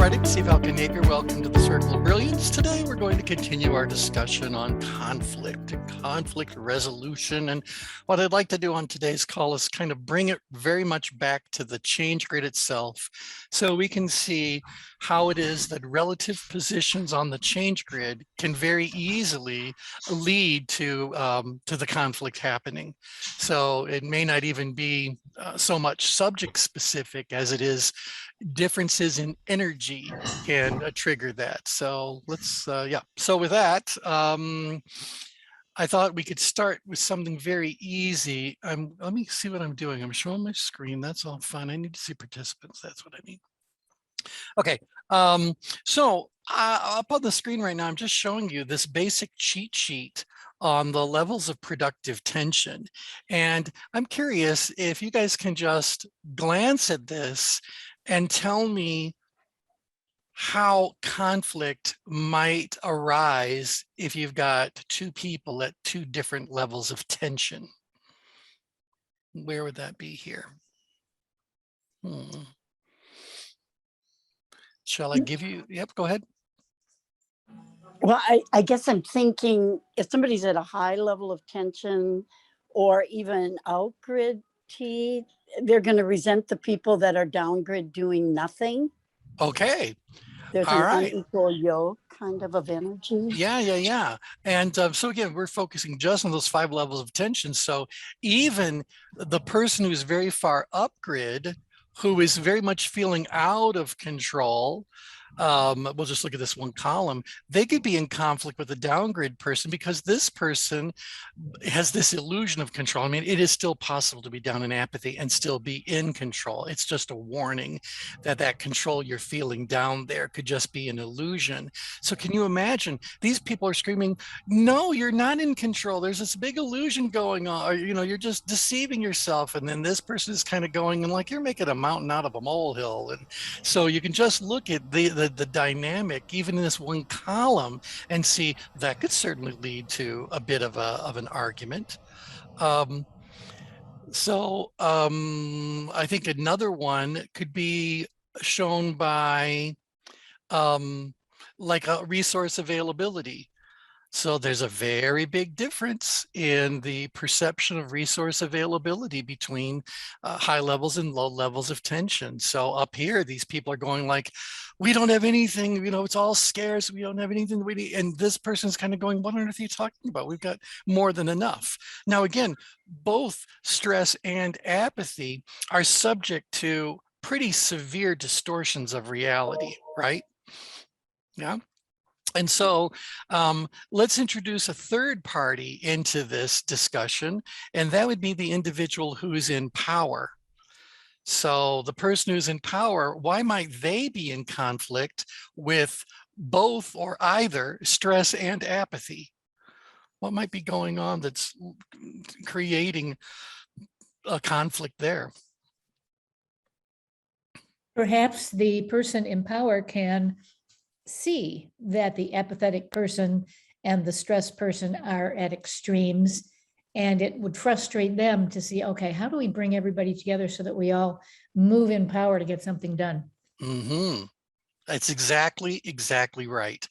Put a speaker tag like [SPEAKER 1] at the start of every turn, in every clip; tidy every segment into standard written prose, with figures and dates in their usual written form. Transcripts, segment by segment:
[SPEAKER 1] writing, Steve Alcanager. Welcome to the Circle of Brilliance. Today we're going to continue our discussion on conflict and conflict resolution. And what I'd like to do on today's call is kind of bring it very much back to the change grid itself, so we can see how it is that relative positions on the change grid can very easily lead to the conflict happening. So it may not even be so much subject specific as it is differences in energy can trigger that. So let's, So with that, I thought we could start with something very easy. Let me see what I'm doing. I'm showing my screen. That's all fine. I need to see participants. That's what I need. Okay, so up on the screen right now, I'm just showing you this basic cheat sheet on the levels of productive tension. And I'm curious if you guys can just glance at this and tell me how conflict might arise if you've got two people at two different levels of tension. Where would that be here? Shall I give you, yep, go ahead.
[SPEAKER 2] Well, I guess I'm thinking if somebody's at a high level of tension or even out-grid T, they're going to resent the people that are down-grid doing nothing.
[SPEAKER 1] Okay.
[SPEAKER 2] There's
[SPEAKER 1] All
[SPEAKER 2] an
[SPEAKER 1] right.
[SPEAKER 2] unequal yoke kind of energy.
[SPEAKER 1] Yeah. And so again, we're focusing just on those 5 levels of tension. So even the person who's very far up grid, who is very much feeling out of control, we'll just look at this one column, they could be in conflict with a downgrid person because this person has this illusion of control. I mean, it is still possible to be down in apathy and still be in control. It's just a warning that that control you're feeling down there could just be an illusion. So can you imagine these people are screaming, no, you're not in control. There's this big illusion going on, or, you're just deceiving yourself. And then this person is kind of going and like, you're making a mountain out of a molehill. And so you can just look at the dynamic, even in this one column, and see that could certainly lead to a bit of an argument. I think another one could be shown by like a resource availability. So there's a very big difference in the perception of resource availability between high levels and low levels of tension. So up here, these people are going like, we don't have anything, it's all scarce. We don't have anything. And this person's kind of going, what on earth are you talking about? We've got more than enough. Now, again, both stress and apathy are subject to pretty severe distortions of reality, right? Yeah. And so let's introduce a third party into this discussion, and that would be the individual who's in power. So the person who's in power, why might they be in conflict with both or either stress and apathy? What might be going on that's creating a conflict there?
[SPEAKER 3] Perhaps the person in power can see that the apathetic person and the stressed person are at extremes, and it would frustrate them to see, okay, how do we bring everybody together so that we all move in power to get something done?
[SPEAKER 1] Mm-hmm. That's exactly right.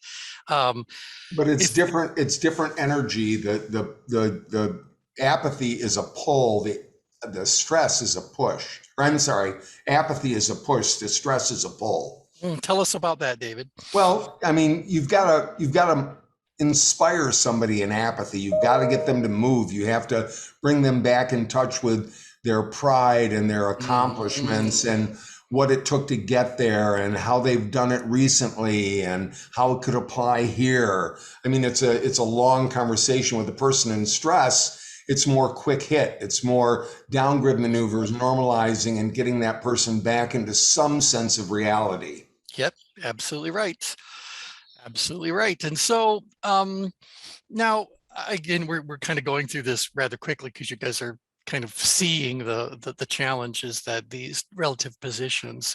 [SPEAKER 4] But it's different. It's different energy. The apathy is a pull. The stress is a push. I'm sorry. Apathy is a push. The stress is a pull.
[SPEAKER 1] Tell us about that, David.
[SPEAKER 4] Well, I mean, you've got to inspire somebody in apathy. You've got to get them to move. You have to bring them back in touch with their pride and their accomplishments and what it took to get there and how they've done it recently and how it could apply here. I mean, it's a long conversation with the person in stress. It's more quick hit. It's more downgrid maneuvers, normalizing and getting that person back into some sense of reality.
[SPEAKER 1] Yep, absolutely right. Absolutely right. And so now, again, we're kind of going through this rather quickly because you guys are kind of seeing the challenges that these relative positions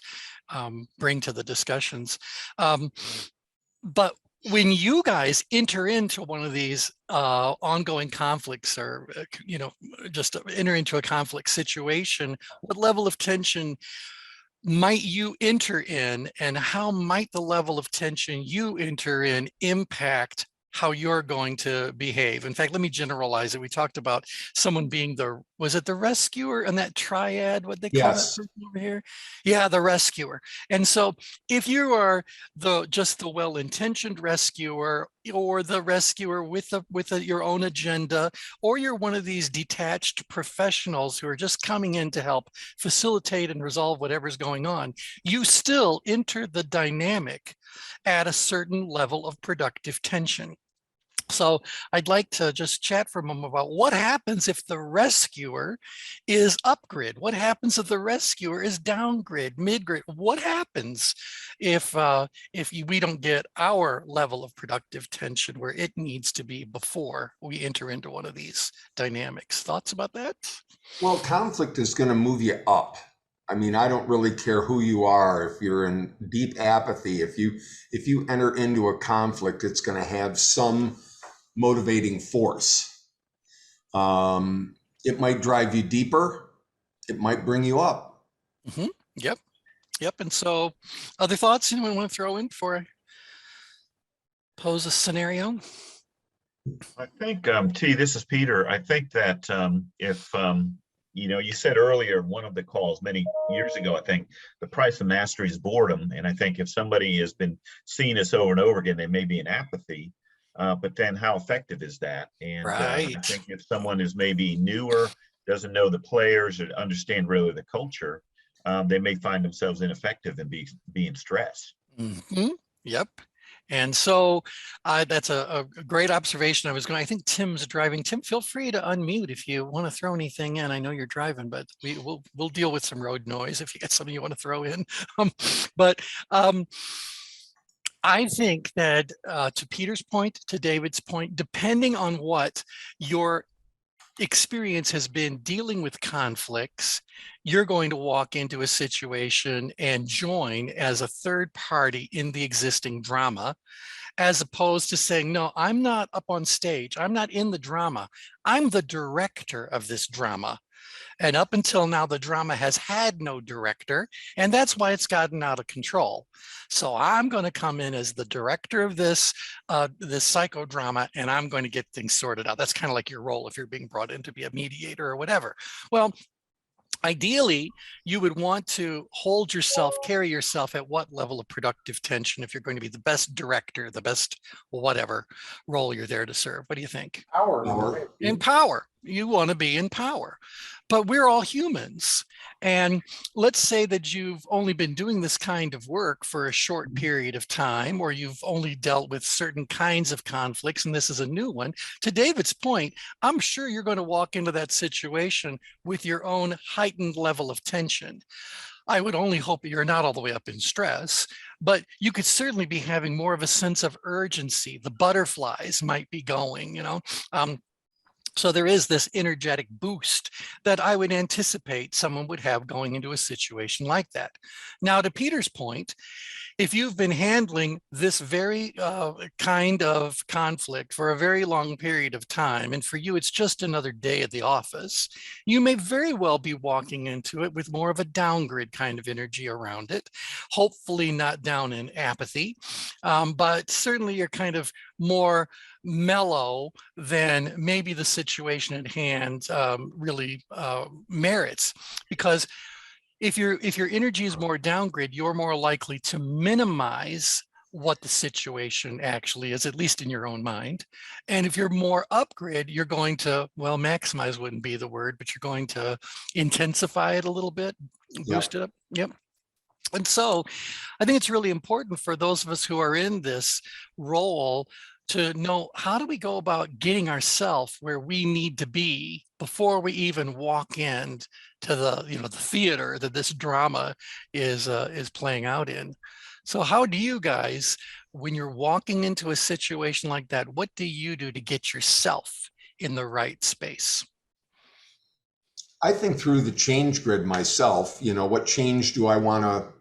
[SPEAKER 1] bring to the discussions. But when you guys enter into one of these ongoing conflicts, or just enter into a conflict situation, what level of tension might you enter in, and how might the level of tension you enter in impact how you're going to behave? In fact, let me generalize it. We talked about someone being was it the rescuer and that triad, what they call that
[SPEAKER 4] Yes.
[SPEAKER 1] person over here? Yeah, the rescuer. And so if you are just the well-intentioned rescuer, or the rescuer with your own agenda, or you're one of these detached professionals who are just coming in to help facilitate and resolve whatever's going on, you still enter the dynamic at a certain level of productive tension. So I'd like to just chat for a moment about what happens if the rescuer is upgrid. What happens if the rescuer is downgrid, midgrid? What happens if we don't get our level of productive tension where it needs to be before we enter into one of these dynamics? Thoughts about that?
[SPEAKER 4] Well, conflict is going to move you up. I mean, I don't really care who you are. If you're in deep apathy, if you enter into a conflict, it's going to have some motivating force. It might drive you deeper. It might bring you up.
[SPEAKER 1] Mm-hmm. Yep. And so, other thoughts anyone want to throw in before I pose a scenario?
[SPEAKER 5] I think, T, this is Peter. I think that if, you said earlier, one of the calls many years ago, I think the price of mastery is boredom. And I think if somebody has been seeing this over and over again, they may be in apathy. But then how effective is that? And I
[SPEAKER 1] Right.
[SPEAKER 5] think if someone is maybe newer, doesn't know the players or understand really the culture, they may find themselves ineffective and be in stress.
[SPEAKER 1] Mm-hmm. Yep. And so that's a great observation. I think Tim's driving. Tim, feel free to unmute if you want to throw anything in. I know you're driving, but we'll deal with some road noise if you got something you want to throw in. But I think that to Peter's point, to David's point, depending on what your experience has been dealing with conflicts, you're going to walk into a situation and join as a third party in the existing drama, as opposed to saying, no, I'm not up on stage. I'm not in the drama. I'm the director of this drama. And up until now, the drama has had no director, and that's why it's gotten out of control. So I'm going to come in as the director of this psychodrama, and I'm going to get things sorted out. That's kind of like your role if you're being brought in to be a mediator or whatever. Well, ideally, you would want to carry yourself at what level of productive tension if you're going to be the best director, the best whatever role you're there to serve. What do you think?
[SPEAKER 4] Power.
[SPEAKER 1] In power. You want to be in power. But we're all humans. And let's say that you've only been doing this kind of work for a short period of time, or you've only dealt with certain kinds of conflicts, and this is a new one. To David's point, I'm sure you're going to walk into that situation with your own heightened level of tension. I would only hope that you're not all the way up in stress, but you could certainly be having more of a sense of urgency. The butterflies might be going, so there is this energetic boost that I would anticipate someone would have going into a situation like that. Now, to Peter's point, if you've been handling this very kind of conflict for a very long period of time, and for you it's just another day at the office, you may very well be walking into it with more of a downgrid kind of energy around it, hopefully not down in apathy, but certainly you're kind of more mellow than maybe the situation at hand really merits. Because if your energy is more downgrid, you're more likely to minimize what the situation actually is, at least in your own mind. And if you're more upgrid, you're going to, well, maximize wouldn't be the word, but you're going to intensify it a little bit, boost it up. Yep. And so I think it's really important for those of us who are in this role to know, how do we go about getting ourselves where we need to be before we even walk in to the the theater that this drama is playing out in. So how do you guys, when you're walking into a situation like that, what do you do to get yourself in the right space?
[SPEAKER 4] I think through the change grid myself, what change do I want to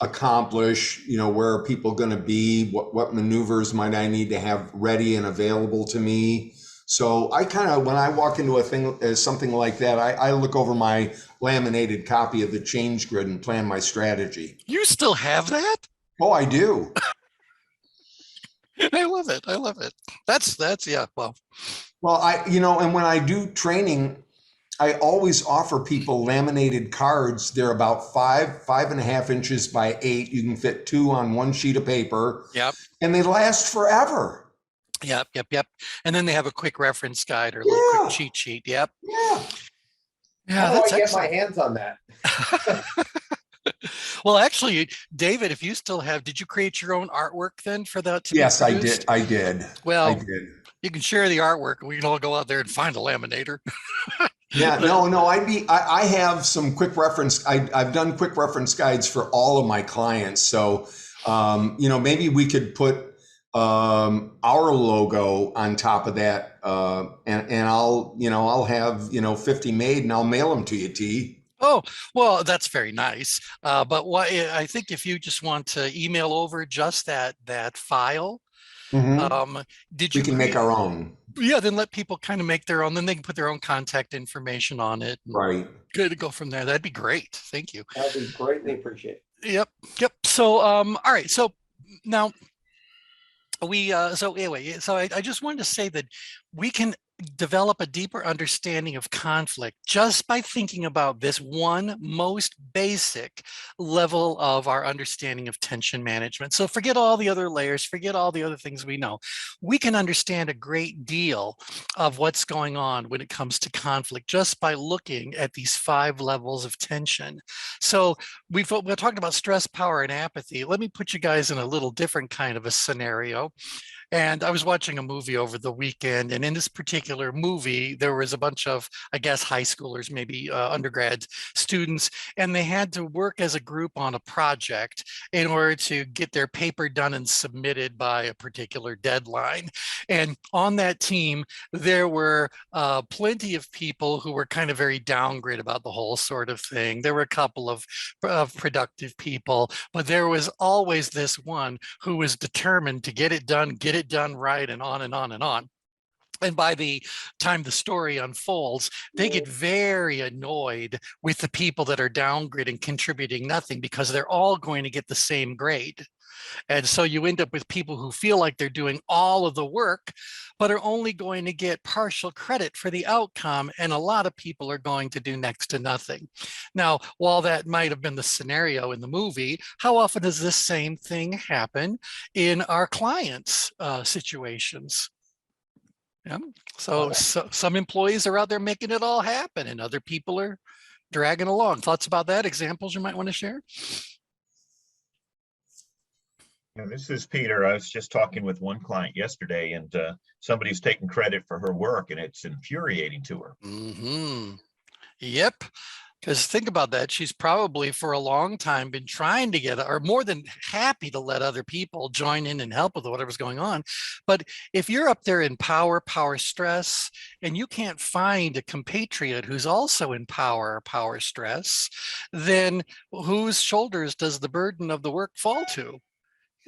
[SPEAKER 4] accomplish? Where are people going to be? What maneuvers might I need to have ready and available to me So I kind of, when I walk into a thing, something like that, I look over my laminated copy of the change grid and plan my strategy.
[SPEAKER 1] You still have that?
[SPEAKER 4] Oh, I do.
[SPEAKER 1] I love it. I love it. That's yeah. Well,
[SPEAKER 4] Well, and when I do training, I always offer people laminated cards. They're about 5.5 inches by 8. You can fit 2 on one sheet of paper,
[SPEAKER 1] yep,
[SPEAKER 4] and they last forever.
[SPEAKER 1] yep. And then they have a quick reference guide or a little quick
[SPEAKER 4] Yeah,
[SPEAKER 1] cheat sheet. Yep.
[SPEAKER 4] yeah.
[SPEAKER 1] Yeah,
[SPEAKER 6] How do I
[SPEAKER 1] that's
[SPEAKER 6] get my
[SPEAKER 1] excellent.
[SPEAKER 6] hands on that?
[SPEAKER 1] Well, actually, David, if you still have, did you create your own artwork then for that to be
[SPEAKER 4] Yes, I
[SPEAKER 1] produced?
[SPEAKER 4] did. I did. I
[SPEAKER 1] Well,
[SPEAKER 4] did.
[SPEAKER 1] you can share the artwork. We can all go out there and find a laminator.
[SPEAKER 4] Yeah, no. I have some quick reference. I've done quick reference guides for all of my clients. So, maybe we could put our logo on top of that, and I'll have 50 made, and I'll mail them to you, T.
[SPEAKER 1] Oh, well, that's very nice. But what I think if you just want to email over just that file,
[SPEAKER 4] Mm-hmm.
[SPEAKER 1] did
[SPEAKER 4] We
[SPEAKER 1] you
[SPEAKER 4] can make
[SPEAKER 1] create?
[SPEAKER 4] our own.
[SPEAKER 1] Yeah, then let people kind of make their own. Then they can put their own contact information on it. And
[SPEAKER 4] Right.
[SPEAKER 1] good to go from there. That'd be great. Thank you.
[SPEAKER 6] That would be greatly appreciated.
[SPEAKER 1] Yep. So, all right. So now so anyway, so I just wanted to say that we can develop a deeper understanding of conflict just by thinking about this one most basic level of our understanding of tension management. So forget all the other layers, forget all the other things we know. We can understand a great deal of what's going on when it comes to conflict just by looking at these 5 levels of tension. So we're talking about stress, power, and apathy. Let me put you guys in a little different kind of a scenario. And I was watching a movie over the weekend, and in this particular movie, there was a bunch of, I guess, high schoolers, maybe undergrad students, and they had to work as a group on a project in order to get their paper done and submitted by a particular deadline. And on that team, there were plenty of people who were kind of very downgrade about the whole sort of thing. There were a couple of productive people, but there was always this one who was determined to get it done right, and on and on and on. And by the time the story unfolds, they get very annoyed with the people that are downgrading, contributing nothing, because they're all going to get the same grade. And so you end up with people who feel like they're doing all of the work, but are only going to get partial credit for the outcome. And a lot of people are going to do next to nothing. Now, while that might have been the scenario in the movie, how often does this same thing happen in our clients' situations? Yeah. So some employees are out there making it all happen, and other people are dragging along. Thoughts about that? Examples you might want to share?
[SPEAKER 5] Yeah, this is Peter. I was just talking with one client yesterday, and somebody's taking credit for her work, and it's infuriating to her.
[SPEAKER 1] Yep. Because think about that. She's probably for a long time been trying to get, or more than happy to let other people join in and help with whatever's going on. But if you're up there in power stress, and you can't find a compatriot who's also in power stress, then whose shoulders does the burden of the work fall to?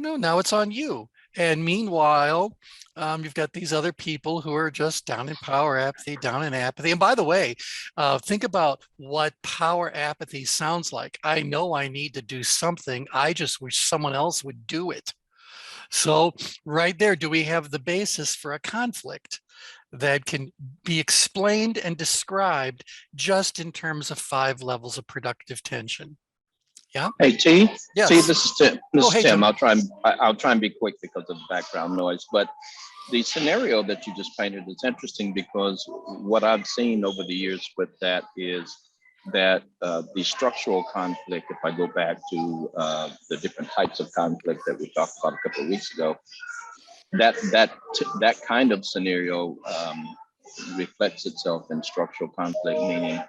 [SPEAKER 1] Now it's on you. And meanwhile, you've got these other people who are just down in power apathy, down in apathy. And by the way, think about what power apathy sounds like. I know I need to do something. I just wish someone else would do it. So right there, do we have the basis for a conflict that can be explained and described just in terms of 5 levels of productive tension? Yeah.
[SPEAKER 7] Hey T.
[SPEAKER 1] Yes.
[SPEAKER 7] T, this is Tim.
[SPEAKER 1] Hey, Tim.
[SPEAKER 7] I'll try and be quick because of background noise. But the scenario that you just painted is interesting, because what I've seen over the years with that is that the structural conflict, if I go back to the different types of conflict that we talked about a couple of weeks ago, that kind of scenario reflects itself in structural conflict, meaning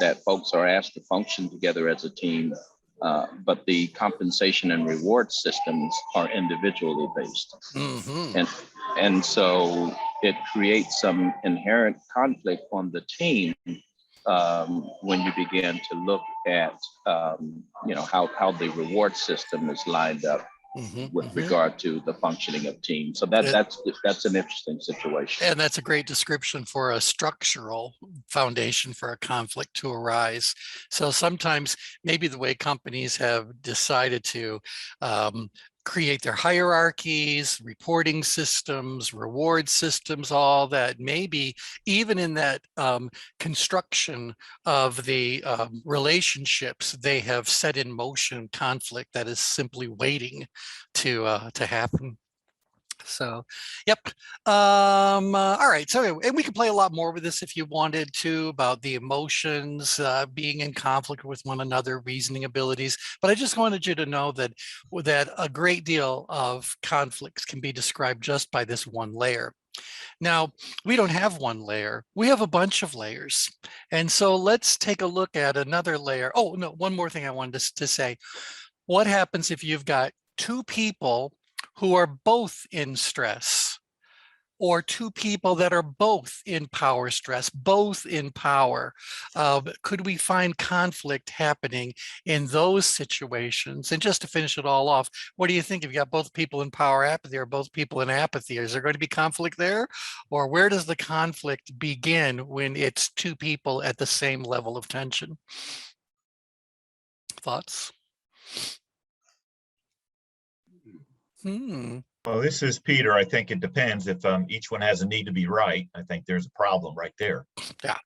[SPEAKER 7] that folks are asked to function together as a team. But the compensation and reward systems are individually based. Mm-hmm. And so it creates some inherent conflict on the team when you begin to look at how the reward system is lined up with regard to the functioning of teams. So that's an interesting situation.
[SPEAKER 1] And that's a great description for a structural foundation for a conflict to arise. So sometimes maybe the way companies have decided to create their hierarchies, reporting systems, reward systems, all that, maybe even in that construction of the relationships, they have set in motion conflict that is simply waiting to happen. So, yep. All right. So, and we could play a lot more with this if you wanted to, about the emotions being in conflict with one another, reasoning abilities. But I just wanted you to know that a great deal of conflicts can be described just by this one layer. Now, we don't have one layer. We have a bunch of layers. And so let's take a look at another layer. Oh, no, one more thing I wanted to say. What happens if you've got two people who are both in stress, or two people that are both in power stress, both in power? Could we find conflict happening in those situations? And just to finish it all off, what do you think? If you got both people in power apathy or both people in apathy, is there going to be conflict there? Or where does the conflict begin when it's two people at the same level of tension? Thoughts?
[SPEAKER 5] Well, this is Peter. I think it depends. If each one has a need to be right, I think there's a problem right there.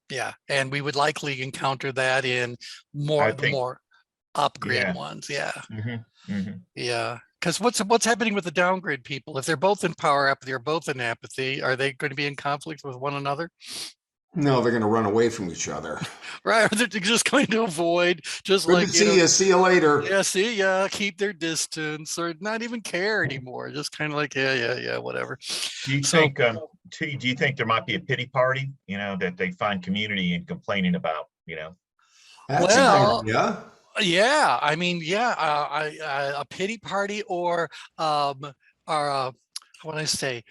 [SPEAKER 1] Yeah. And we would likely encounter that in the more upgrade ones. Yeah. Yeah. Because what's happening with the downgrade people? If they're both in power apathy or both in apathy, are they going to be in conflict with one another?
[SPEAKER 4] No, they're going to run away from each other.
[SPEAKER 1] Right. Or they're just going to avoid, just
[SPEAKER 4] Good
[SPEAKER 1] like,
[SPEAKER 4] to see you. See you later.
[SPEAKER 1] Yeah, see ya, keep their distance, or not even care anymore. Just kind of like, yeah, whatever.
[SPEAKER 5] Do you think, T, do you think there might be a pity party, that they find community in complaining about,
[SPEAKER 4] That's a good idea.
[SPEAKER 1] Yeah, I mean, a pity party, or what do I say,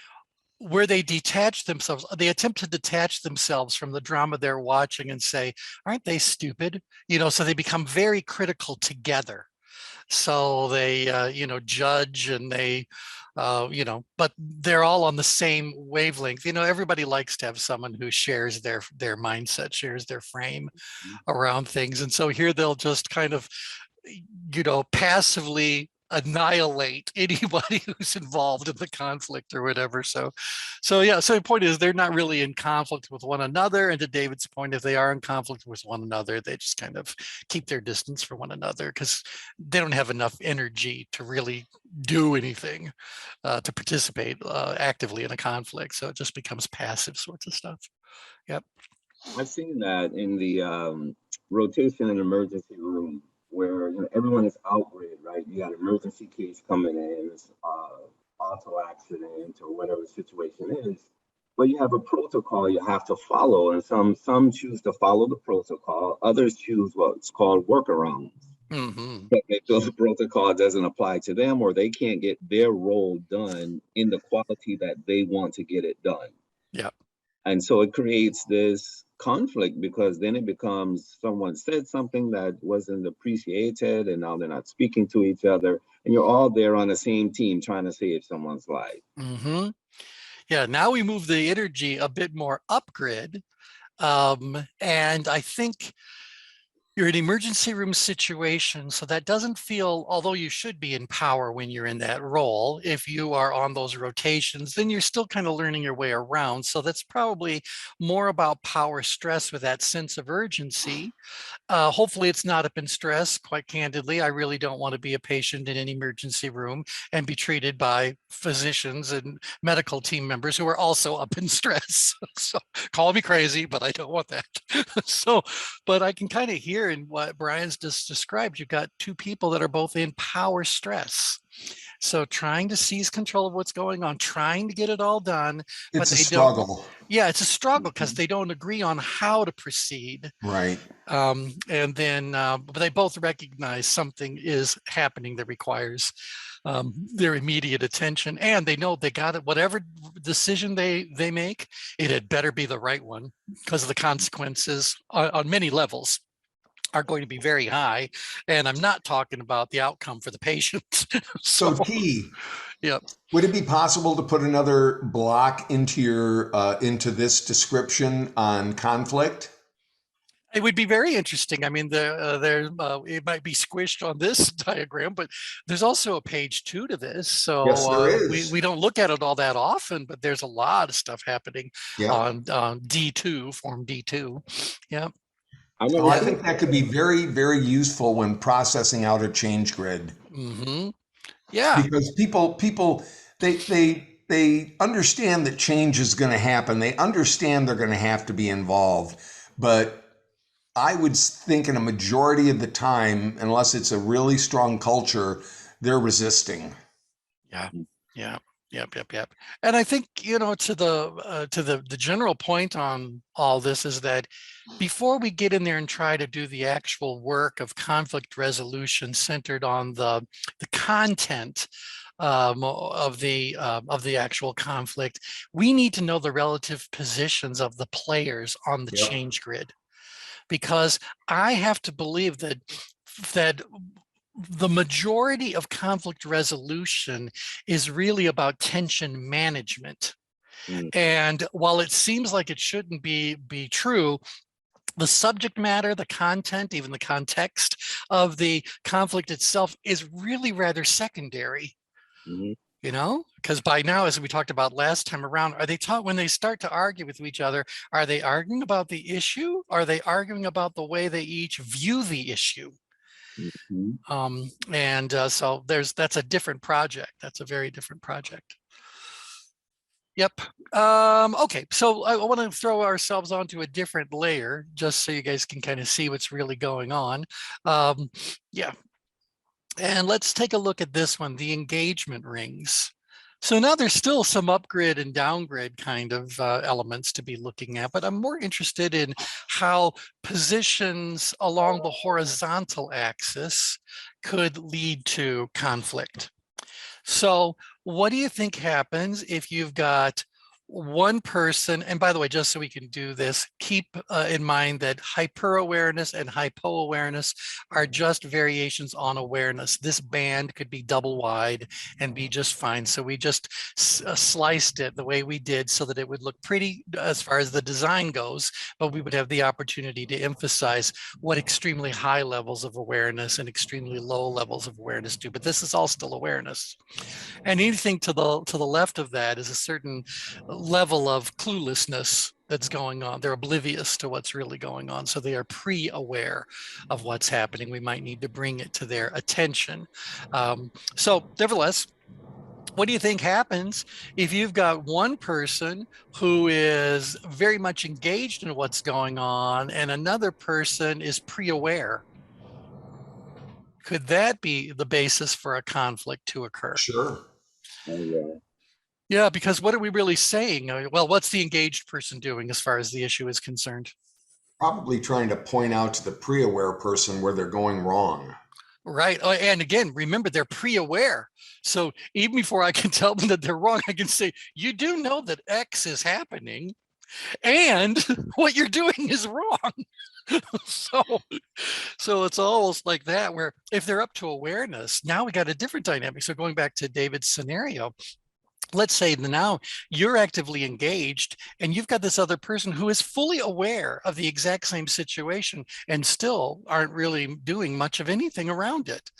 [SPEAKER 1] where they detach themselves, they attempt to detach themselves from the drama they're watching and say, aren't they stupid? So they become very critical together. So they, judge, and they, but they're all on the same wavelength. Everybody likes to have someone who shares their mindset, shares their frame around things. And so here they'll just kind of, passively annihilate anybody who's involved in the conflict or whatever. So the point is, they're not really in conflict with one another. And to David's point, if they are in conflict with one another, they just kind of keep their distance from one another because they don't have enough energy to really do anything, to participate actively in a conflict. So it just becomes passive sorts of stuff. Yep.
[SPEAKER 6] I've seen that in the rotation and emergency room, where everyone is outgrid, right? You got emergency case coming in, auto accident or whatever the situation is, but you have a protocol you have to follow, and some choose to follow the protocol, others choose what's called workarounds. But if the protocol doesn't apply to them, or they can't get their role done in the quality that they want to get it done.
[SPEAKER 1] Yeah.
[SPEAKER 6] And so it creates this conflict, because then it becomes someone said something that wasn't appreciated, and now they're not speaking to each other, and you're all there on the same team trying to save someone's life.
[SPEAKER 1] Yeah, now we move the energy a bit more upgrid. And I think you're in an emergency room situation, so that doesn't feel, although you should be in power when you're in that role, if you are on those rotations, then you're still kind of learning your way around. So that's probably more about power stress with that sense of urgency. Hopefully it's not up in stress, quite candidly. I really don't want to be a patient in an emergency room and be treated by physicians and medical team members who are also up in stress. So call me crazy, but I don't want that. But I can kind of hear in what Brian's just described, you've got two people that are both in power stress. So trying to seize control of what's going on, trying to get it all done.
[SPEAKER 4] It's a struggle.
[SPEAKER 1] Yeah, it's a struggle because they don't agree on how to proceed.
[SPEAKER 4] Right.
[SPEAKER 1] And then, but they both recognize something is happening that requires their immediate attention, and they know they got it. Whatever decision they make, it had better be the right one because of the consequences on many levels are going to be very high. And I'm not talking about the outcome for the patient.
[SPEAKER 4] So T,
[SPEAKER 1] yeah.
[SPEAKER 4] would it be possible to put another block into your into this description on conflict?
[SPEAKER 1] It would be very interesting. I mean, it might be squished on this diagram, but there's also a page 2 to this. So
[SPEAKER 4] Yes, there is.
[SPEAKER 1] we don't look at it all that often, but there's a lot of stuff happening
[SPEAKER 4] Yeah.
[SPEAKER 1] on D2, form D2. Yeah.
[SPEAKER 4] Well, I think that could be very, very useful when processing out a change grid.
[SPEAKER 1] Mm-hmm. Yeah.
[SPEAKER 4] Because people they understand that change is going to happen. They understand they're going to have to be involved, but I would think in a majority of the time, unless it's a really strong culture, they're resisting.
[SPEAKER 1] Yeah. Yeah. Yep. And I think, to the general point on all this is that before we get in there and try to do the actual work of conflict resolution centered on the content of the actual conflict, we need to know the relative positions of the players on the change grid. Because I have to believe that the majority of conflict resolution is really about tension management. And while it seems like it shouldn't be true, the subject matter, the content, even the context of the conflict itself is really rather secondary. Because by now, as we talked about last time around, are they when they start to argue with each other, are they arguing about the issue? Are they arguing about the way they each view the issue? So that's a different project. That's a very different project. Yep. Okay, so I want to throw ourselves onto a different layer just so you guys can kind of see what's really going on. Yeah. And let's take a look at this one, the engagement rings. So now there's still some upgrade and downgrade kind of elements to be looking at, but I'm more interested in how positions along the horizontal axis could lead to conflict. So what do you think happens if you've got one person, and by the way, just so we can do this, keep in mind that hyper-awareness and hypo-awareness are just variations on awareness. This band could be double wide and be just fine. So we just sliced it the way we did so that it would look pretty as far as the design goes, but we would have the opportunity to emphasize what extremely high levels of awareness and extremely low levels of awareness do. But this is all still awareness. And anything to the left of that is a certain level of cluelessness that's going on. They're oblivious to what's really going on. So they are pre-aware of what's happening. We might need to bring it to their attention. So nevertheless, what do you think happens if you've got one person who is very much engaged in what's going on and another person is pre-aware? Could that be the basis for a conflict to occur?
[SPEAKER 4] Sure.
[SPEAKER 1] Yeah, because what are we really saying? Well, what's the engaged person doing as far as the issue is concerned?
[SPEAKER 4] Probably trying to point out to the pre-aware person where they're going wrong.
[SPEAKER 1] Right. And again, remember, they're pre-aware. So even before I can tell them that they're wrong, I can say, you do know that X is happening and what you're doing is wrong. So it's almost like that, where if they're up to awareness, now we got a different dynamic. So going back to David's scenario, let's say now you're actively engaged and you've got this other person who is fully aware of the exact same situation and still aren't really doing much of anything around it.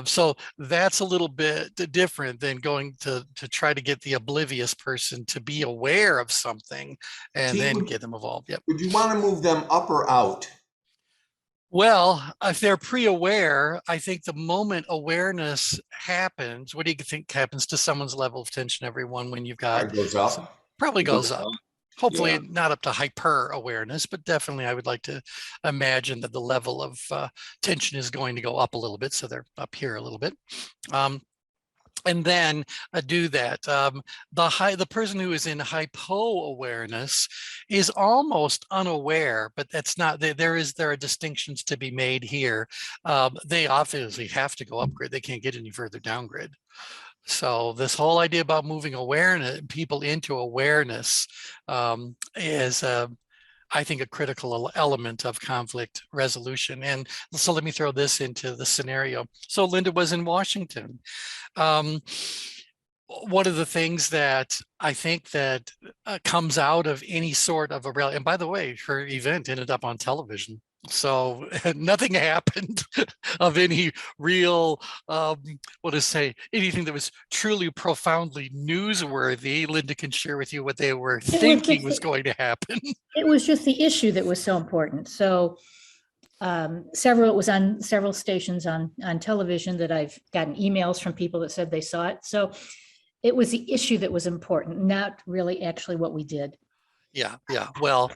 [SPEAKER 1] So that's a little bit different than going to try to get the oblivious person to be aware of something and then get them involved. Yep.
[SPEAKER 4] Would you want to move them up or out?
[SPEAKER 1] Well, if they're pre-aware, I think the moment awareness happens, what do you think happens to someone's level of tension, everyone, when you've got?
[SPEAKER 4] It goes up.
[SPEAKER 1] Probably goes up. Hopefully not up to hyper awareness, but definitely I would like to imagine that the level of tension is going to go up a little bit. So they're up here a little bit. And then do that. The person who is in hypo awareness is almost unaware, but that's not, there are distinctions to be made here. They obviously have to go upgrade. They can't get any further downgrade. So this whole idea about moving awareness, people into awareness, is I think, a critical element of conflict resolution. And so let me throw this into the scenario. So Linda was in Washington. One of the things that I think that comes out of any sort of a rally, and by the way, her event ended up on television. So nothing happened of any real, what to say, anything that was truly profoundly newsworthy. Linda can share with you what they were thinking was going to happen.
[SPEAKER 3] It was just the issue that was so important. So it was on several stations on television that I've gotten emails from people that said they saw it. So it was the issue that was important, not really actually what we did.
[SPEAKER 1] Yeah. Well,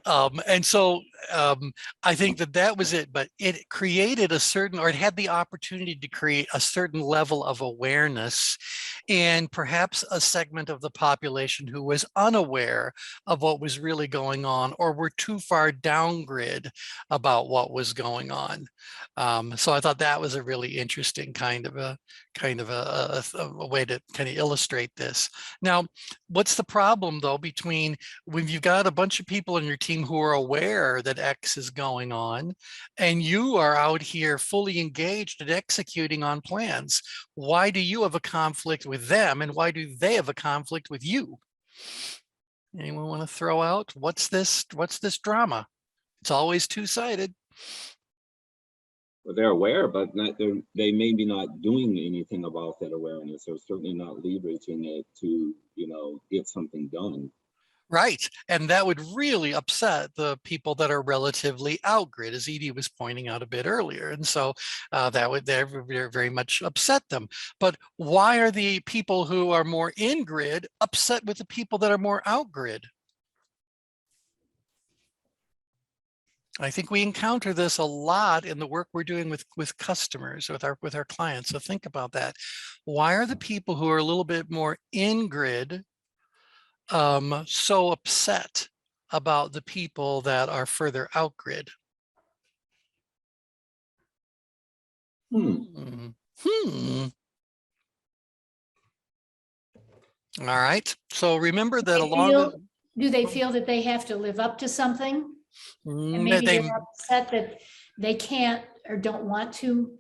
[SPEAKER 1] and so I think that was it, but it created a certain, or it had the opportunity to create a certain level of awareness, and perhaps a segment of the population who was unaware of what was really going on, or were too far down grid about what was going on. So I thought that was a really interesting kind of a way to kind of illustrate this. Now, what's the problem though between when you've got a bunch of people on your team who are aware that X is going on, and you are out here fully engaged and executing on plans? Why do you have a conflict with them, and why do they have a conflict with you? Anyone want to throw out what's this drama? It's always two-sided.
[SPEAKER 6] Well, they're aware, but they may be not doing anything about that awareness, or certainly not leveraging it to, get something done.
[SPEAKER 1] Right. And that would really upset the people that are relatively out grid, as Edie was pointing out a bit earlier. And so that would very much upset them. But why are the people who are more in grid upset with the people that are more out grid? I think we encounter this a lot in the work we're doing with customers, with our clients. So think about that. Why are the people who are a little bit more in grid so upset about the people that are further out grid? All right. So remember that
[SPEAKER 3] do they feel that they have to live up to something? And maybe they're upset that they can't or don't want to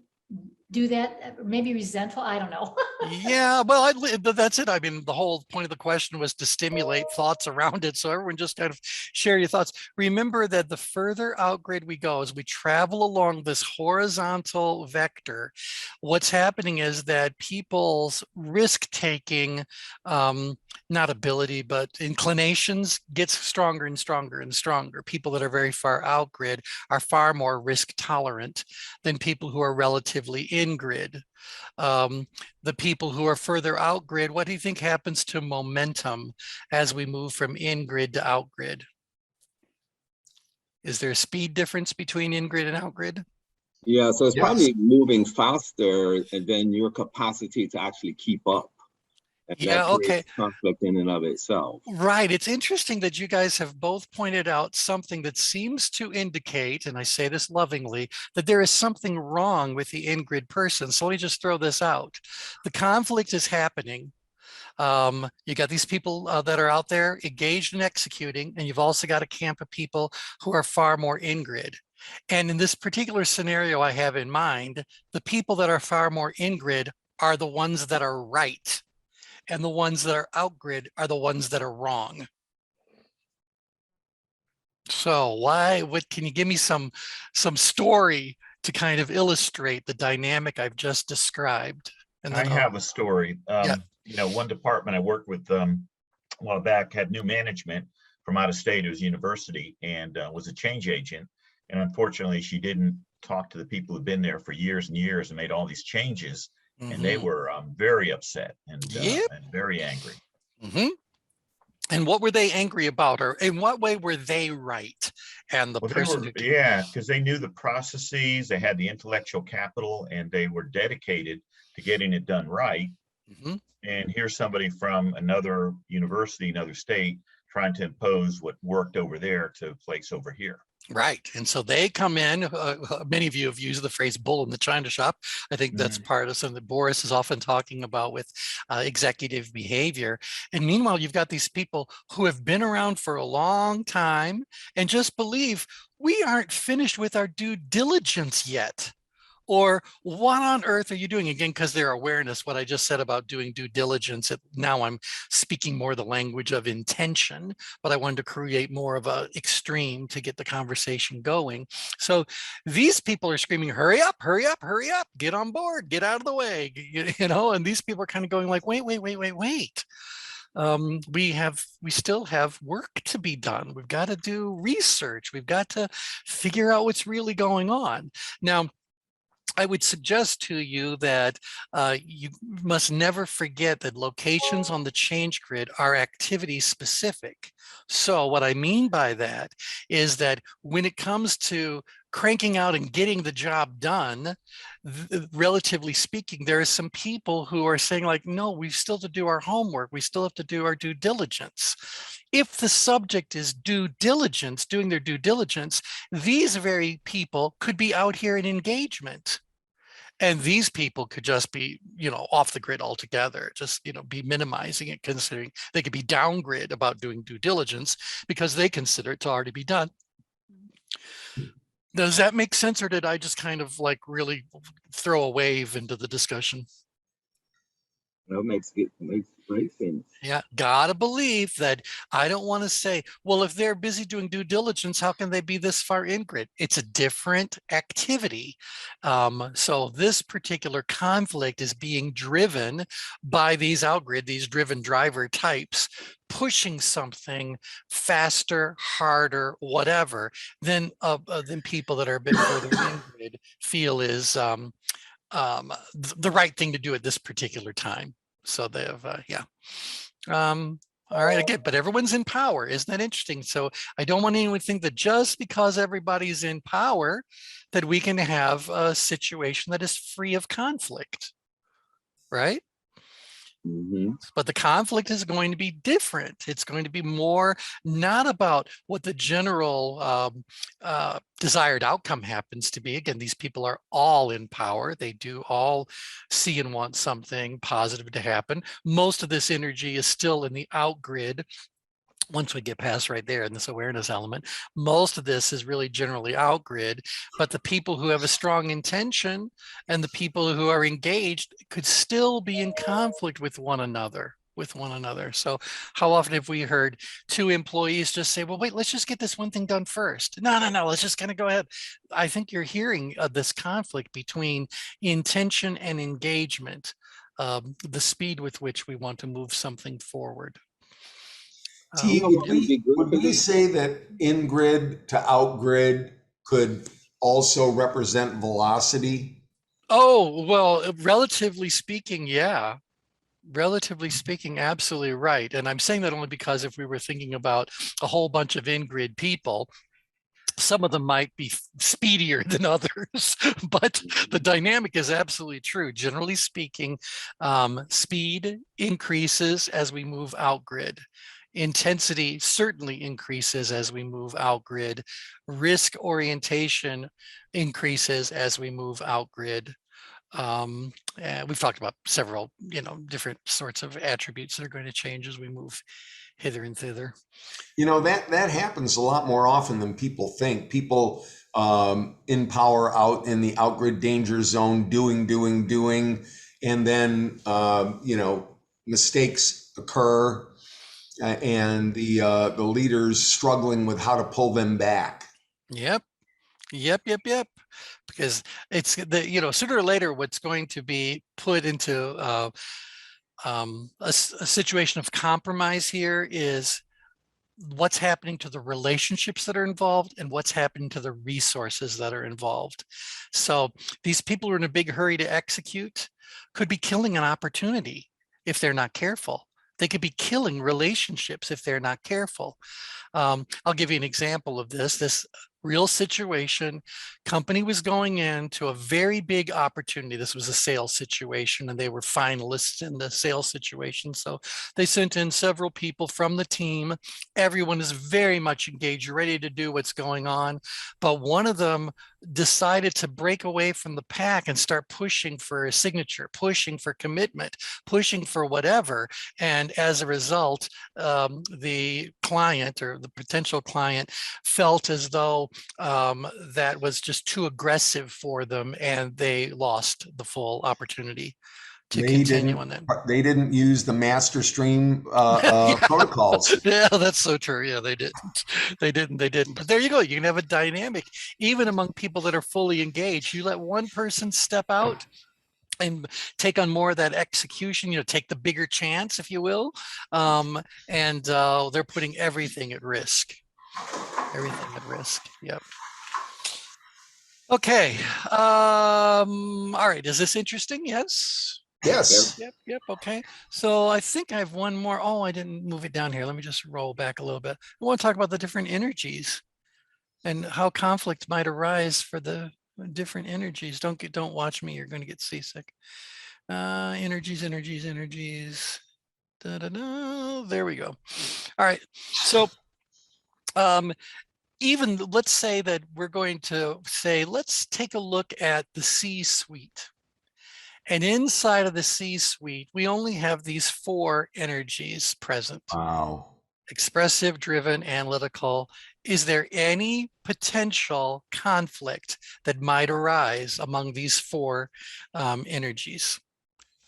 [SPEAKER 3] do that, maybe resentful, I don't know.
[SPEAKER 1] Yeah, well, that's it. I mean, the whole point of the question was to stimulate thoughts around it. So everyone just kind of share your thoughts. Remember that the further out grid we go, as we travel along this horizontal vector, what's happening is that people's risk-taking, not ability, but inclinations gets stronger and stronger and stronger. People that are very far out grid are far more risk tolerant than people who are relatively in grid. The people who are further out grid, what do you think happens to momentum as we move from in grid to out grid? Is there a speed difference between in grid and out grid?
[SPEAKER 6] Yeah, so it's probably moving faster than your capacity to actually keep up.
[SPEAKER 1] Yeah, okay.
[SPEAKER 6] Conflict in and of itself.
[SPEAKER 1] Right. It's interesting that you guys have both pointed out something that seems to indicate, and I say this lovingly, that there is something wrong with the in-grid person. So let me just throw this out. The conflict is happening. You got these people that are out there engaged in executing, and you've also got a camp of people who are far more in-grid. And in this particular scenario I have in mind, the people that are far more in-grid are the ones that are right. And the ones that are out grid are the ones that are wrong. So what can you give me some story to kind of illustrate the dynamic I've just described?
[SPEAKER 5] And then I have a story. One department I worked with a while back had new management from out of state. It was university, and was a change agent. And unfortunately, she didn't talk to the people who've been there for years and years and made all these changes. And they were very upset and very angry. And
[SPEAKER 1] what were they angry about, or in what way were they right? And the person
[SPEAKER 5] because they knew the processes, they had the intellectual capital, and they were dedicated to getting it done right. And here's somebody from another university, another state, trying to impose what worked over there to place over here.
[SPEAKER 1] Right. And so they come in, many of you have used the phrase bull in the china shop. I think that's part of something that Boris is often talking about with executive behavior. And meanwhile, you've got these people who have been around for a long time and just believe we aren't finished with our due diligence yet. Or what on earth are you doing? Again, because their awareness, what I just said about doing due diligence, now I'm speaking more the language of intention, but I wanted to create more of a extreme to get the conversation going. So these people are screaming, hurry up, hurry up, hurry up, get on board, get out of the way, you know, and these people are kind of going like, wait. We still have work to be done. We've got to do research. We've got to figure out what's really going on. Now, I would suggest to you that you must never forget that locations on the change grid are activity specific. So what I mean by that is that when it comes to cranking out and getting the job done, relatively speaking, there are some people who are saying like, no, we still have to do our homework. We still have to do our due diligence. If the subject is due diligence, doing their due diligence, these very people could be out here in engagement. And these people could just be, you know, off the grid altogether, just, you know, be minimizing it, considering they could be down grid about doing due diligence because they consider it to already be done. Does that make sense? Or did I just kind of like really throw a wave into the discussion?
[SPEAKER 6] That makes great sense.
[SPEAKER 1] Yeah, gotta believe that. I don't want to say, well, if they're busy doing due diligence, how can they be this far in grid? It's a different activity. So this particular conflict is being driven by these outgrid, these driven driver types, pushing something faster, harder, whatever, than people that are a bit further in grid feel is the right thing to do at this particular time. So they have, yeah. All right, again, but everyone's in power. Isn't that interesting? So I don't want anyone to think that just because everybody's in power, that we can have a situation that is free of conflict, right?
[SPEAKER 6] Mm-hmm.
[SPEAKER 1] But the conflict is going to be different. It's going to be more not about what the general desired outcome happens to be. Again, these people are all in power. They do all see and want something positive to happen. Most of this energy is still in the out grid. Once we get past right there in this awareness element, most of this is really generally out grid, but the people who have a strong intention and the people who are engaged could still be in conflict with one another. So how often have we heard two employees just say, well, wait, let's just get this one thing done first. No, let's just kind of go ahead. I think you're hearing this conflict between intention and engagement, the speed with which we want to move something forward.
[SPEAKER 4] T, would we say that in grid to out grid could also represent velocity?
[SPEAKER 1] Oh, well, relatively speaking, yeah. Relatively speaking, absolutely right. And I'm saying that only because if we were thinking about a whole bunch of in-grid people, some of them might be speedier than others, but the dynamic is absolutely true. Generally speaking, speed increases as we move out grid. Intensity certainly increases as we move out grid. Risk orientation increases as we move out grid. And we've talked about several, different sorts of attributes that are going to change as we move hither and thither.
[SPEAKER 4] That happens a lot more often than people think. People in power out in the outgrid danger zone, doing, and then mistakes occur, and the leaders struggling with how to pull them back.
[SPEAKER 1] Yep. Because it's sooner or later what's going to be put into a situation of compromise here is what's happening to the relationships that are involved and what's happening to the resources that are involved. So these people who are in a big hurry to execute could be killing an opportunity if they're not careful. They could be killing relationships if they're not careful. I'll give you an example of this. This real situation. Company was going into a very big opportunity. This was a sales situation and they were finalists in the sales situation. So they sent in several people from the team. Everyone is very much engaged, ready to do what's going on. But one of them decided to break away from the pack and start pushing for a signature, pushing for commitment, pushing for whatever. And as a result, the client or the potential client felt as though that was just too aggressive for them and they lost the full opportunity to continue on that.
[SPEAKER 4] They didn't use the master stream
[SPEAKER 1] Yeah.
[SPEAKER 4] protocols.
[SPEAKER 1] Yeah, that's so true. Yeah, they didn't. They didn't. But there you go. You can have a dynamic, even among people that are fully engaged. You let one person step out and take on more of that execution, take the bigger chance, if you will. And they're putting everything at risk. Everything at risk. Yep. Okay. All right. Is this interesting? Yes.
[SPEAKER 4] Yes.
[SPEAKER 1] Yep. Okay. So I think I have one more. Oh, I didn't move it down here. Let me just roll back a little bit. I want to talk about the different energies and how conflict might arise for the different energies. Don't watch me. You're going to get seasick. Energies. Da, da, da. There we go. All right. So even let's say that we're going to say, let's take a look at the C-suite. And inside of the C-suite, we only have these 4 energies present.
[SPEAKER 4] Wow.
[SPEAKER 1] Expressive, driven, analytical. Is there any potential conflict that might arise among these 4 energies?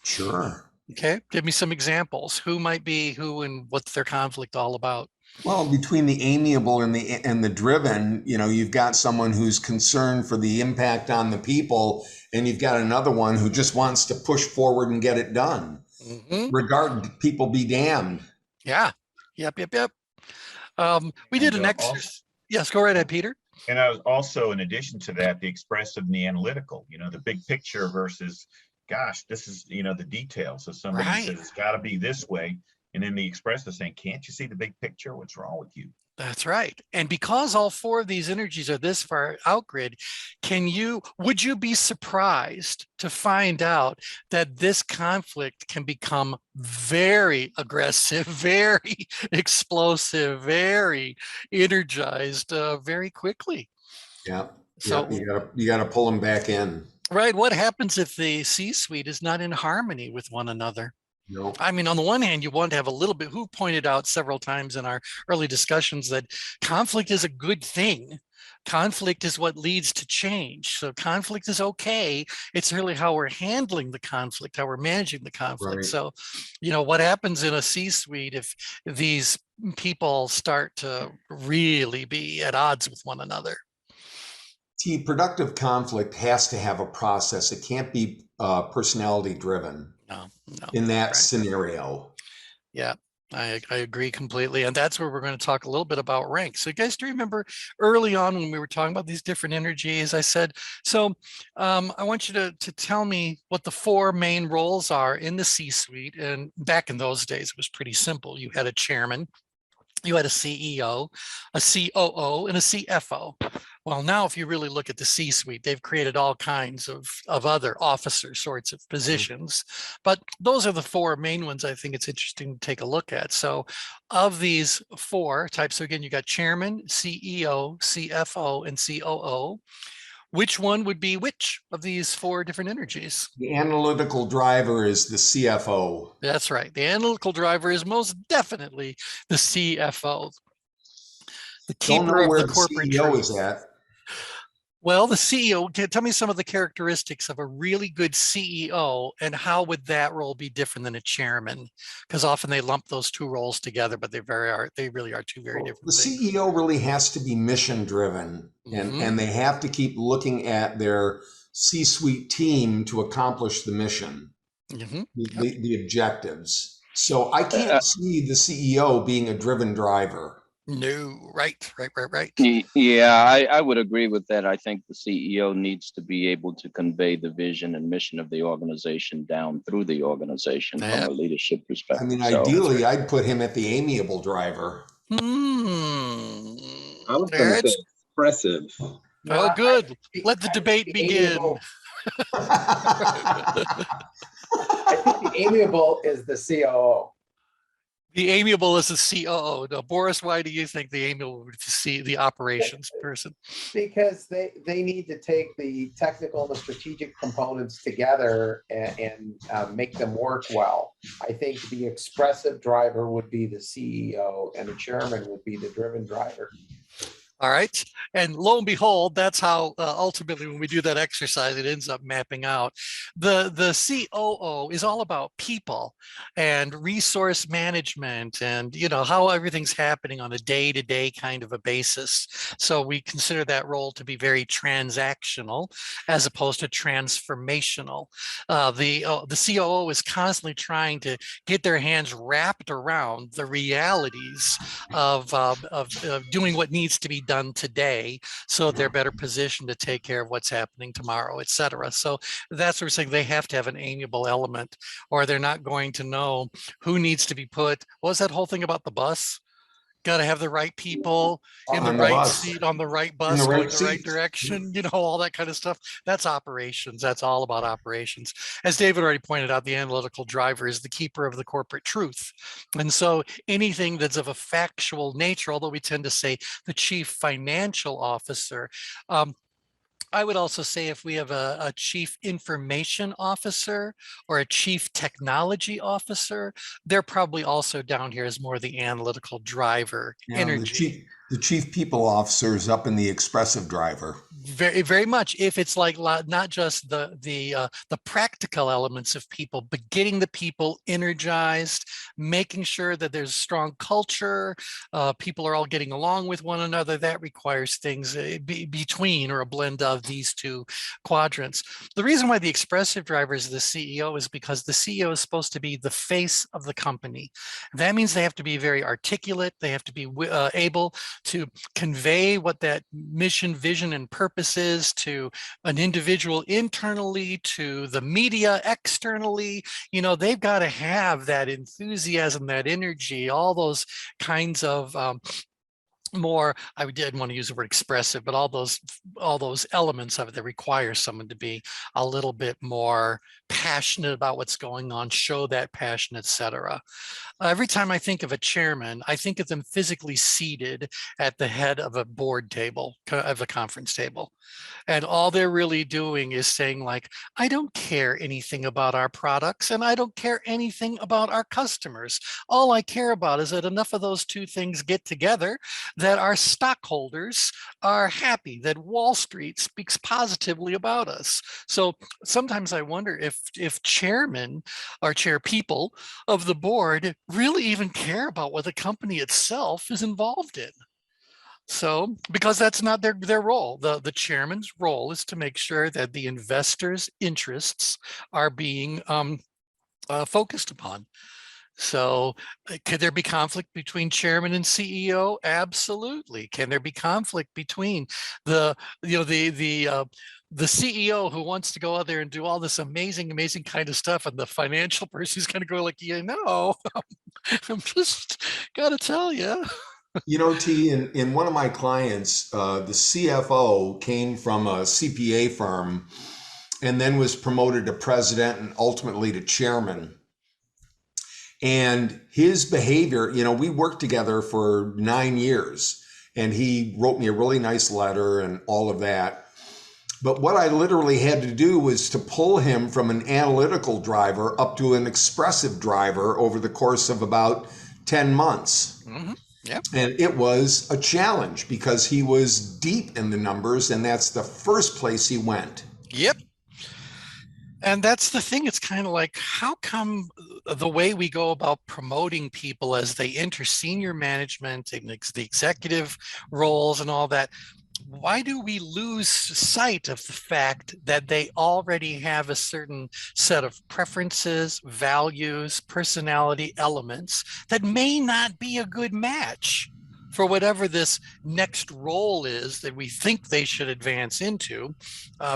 [SPEAKER 4] Sure.
[SPEAKER 1] Okay, give me some examples. Who might be who and what's their conflict all about?
[SPEAKER 4] Well, between the amiable and the driven, you've got someone who's concerned for the impact on the people, and you've got another one who just wants to push forward and get it done. Regard people be damned.
[SPEAKER 1] Yeah. Yep. We did an exercise. Yes, go right ahead, Peter.
[SPEAKER 5] And I was also, in addition to that, the expressive and the analytical, the big picture versus, gosh, this is, the details. So somebody says it's got to be this way. And then the expressive saying, can't you see the big picture? What's wrong with you?
[SPEAKER 1] That's right. And because all 4 of these energies are this far out grid, would you be surprised to find out that this conflict can become very aggressive, very explosive, very energized very quickly?
[SPEAKER 4] Yeah. So you got to pull them back in.
[SPEAKER 1] Right. What happens if the C-suite is not in harmony with one another?
[SPEAKER 4] No.
[SPEAKER 1] I mean, on the one hand, you want to have a little bit, who pointed out several times in our early discussions that conflict is a good thing. Conflict is what leads to change. So conflict is okay. It's really how we're handling the conflict, how we're managing the conflict. Right. So, what happens in a C-suite if these people start to really be at odds with one another?
[SPEAKER 4] Productive conflict has to have a process. It can't be personality driven.
[SPEAKER 1] No.
[SPEAKER 4] In that scenario.
[SPEAKER 1] Yeah, I agree completely. And that's where we're going to talk a little bit about rank. So you guys do remember early on when we were talking about these different energies, I said, so I want you to tell me what the 4 main roles are in the C-suite. And back in those days, it was pretty simple. You had a chairman, you had a CEO, a COO, and a CFO. Well, now if you really look at the C-suite, they've created all kinds of other officer sorts of positions. But those are the 4 main ones I think it's interesting to take a look at. So of these 4 types, so again, you got chairman, CEO, CFO, and COO. Which one would be which of these 4 different energies?
[SPEAKER 4] The analytical driver is the CFO.
[SPEAKER 1] That's right. The analytical driver is most definitely the CFO. The keeper of the corporate
[SPEAKER 4] CEO is at.
[SPEAKER 1] Well, the CEO, tell me some of the characteristics of a really good CEO and how would that role be different than a chairman? Because often they lump those 2 roles together, but they really are 2 very different things.
[SPEAKER 4] The CEO really has to be mission driven and they have to keep looking at their C-suite team to accomplish the mission, the objectives. So I can't see the CEO being a driven driver.
[SPEAKER 1] No, right.
[SPEAKER 7] Yeah, I would agree with that. I think the CEO needs to be able to convey the vision and mission of the organization down through the organization from a leadership perspective.
[SPEAKER 4] I mean, ideally, I'd put him at the amiable driver.
[SPEAKER 6] I was going to say expressive.
[SPEAKER 1] Oh, good. Let the
[SPEAKER 8] I think
[SPEAKER 1] debate
[SPEAKER 8] the
[SPEAKER 1] begin.
[SPEAKER 8] I think the amiable is the COO.
[SPEAKER 1] The amiable is the COO. Now, Boris, why do you think the amiable would see the operations person?
[SPEAKER 8] Because they need to take the technical and the strategic components together and make them work well. I think the expressive driver would be the CEO and the chairman would be the driven driver.
[SPEAKER 1] All right. And lo and behold, that's how ultimately when we do that exercise, it ends up mapping out. The COO is all about people and resource management and, you know, how everything's happening on a day-to-day kind of a basis. So we consider that role to be very transactional as opposed to transformational. The COO is constantly trying to get their hands wrapped around the realities of doing what needs to be done today so they're better positioned to take care of what's happening tomorrow, et cetera. So that's what we're saying. They have to have an amiable element or they're not going to know who needs to be put. What was that whole thing about the bus? Got to have the right people in the
[SPEAKER 4] On the
[SPEAKER 1] right
[SPEAKER 4] bus.
[SPEAKER 1] seat on the right
[SPEAKER 4] In
[SPEAKER 1] bus
[SPEAKER 4] the
[SPEAKER 1] going
[SPEAKER 4] right
[SPEAKER 1] the right
[SPEAKER 4] seat.
[SPEAKER 1] direction, you know, all that kind of stuff. That's operations. That's all about operations. As David already pointed out, the analytical driver is the keeper of the corporate truth. And so anything that's of a factual nature, although we tend to say the chief financial officer, I would also say if we have a chief information officer or a chief technology officer, they're probably also down here as more the analytical driver,
[SPEAKER 4] Yeah,
[SPEAKER 1] energy.
[SPEAKER 4] the chief people officer is up in the expressive driver.
[SPEAKER 1] Very, very much. If it's like not just the practical elements of people, but getting the people energized, making sure that there's strong culture, people are all getting along with one another. That requires things between or a blend of these two quadrants. The reason why the expressive driver is the CEO is because the CEO is supposed to be the face of the company. That means they have to be very articulate. They have to be able to convey what that mission, vision, and purpose is to an individual internally, to the media externally. You know, they've got to have that enthusiasm, that energy, all those kinds of more, I didn't want to use the word expressive, but all those elements of it that require someone to be a little bit more passionate about what's going on, show that passion, etc. Every time I think of a chairman, I think of them physically seated at the head of a board table, of a conference table. And all they're really doing is saying like, I don't care anything about our products and I don't care anything about our customers. All I care about is that enough of those two things get together that our stockholders are happy, that Wall Street speaks positively about us. So sometimes I wonder if chairmen or chair people of the board really even care about what the company itself is involved in. So, because that's not their role. The chairman's role is to make sure that the investors' interests are being focused upon. So could there be conflict between chairman and CEO? Absolutely. Can there be conflict between the CEO who wants to go out there and do all this amazing kind of stuff and the financial person who's going to go like, I'm just got to tell you.
[SPEAKER 4] You know, T, in one of my clients, the CFO came from a CPA firm and then was promoted to president and ultimately to chairman. And his behavior, you know, we worked together for 9 years and he wrote me a really nice letter and all of that. But what I literally had to do was to pull him from an analytical driver up to an expressive driver over the course of about 10 months.
[SPEAKER 1] Mm-hmm. Yep.
[SPEAKER 4] And it was a challenge because he was deep in the numbers and that's the first place he went.
[SPEAKER 1] Yep. And that's the thing. It's kind of like, how come the way we go about promoting people as they enter senior management and the executive roles and all that, why do we lose sight of the fact that they already have a certain set of preferences, values, personality elements that may not be a good match for whatever this next role is that we think they should advance into,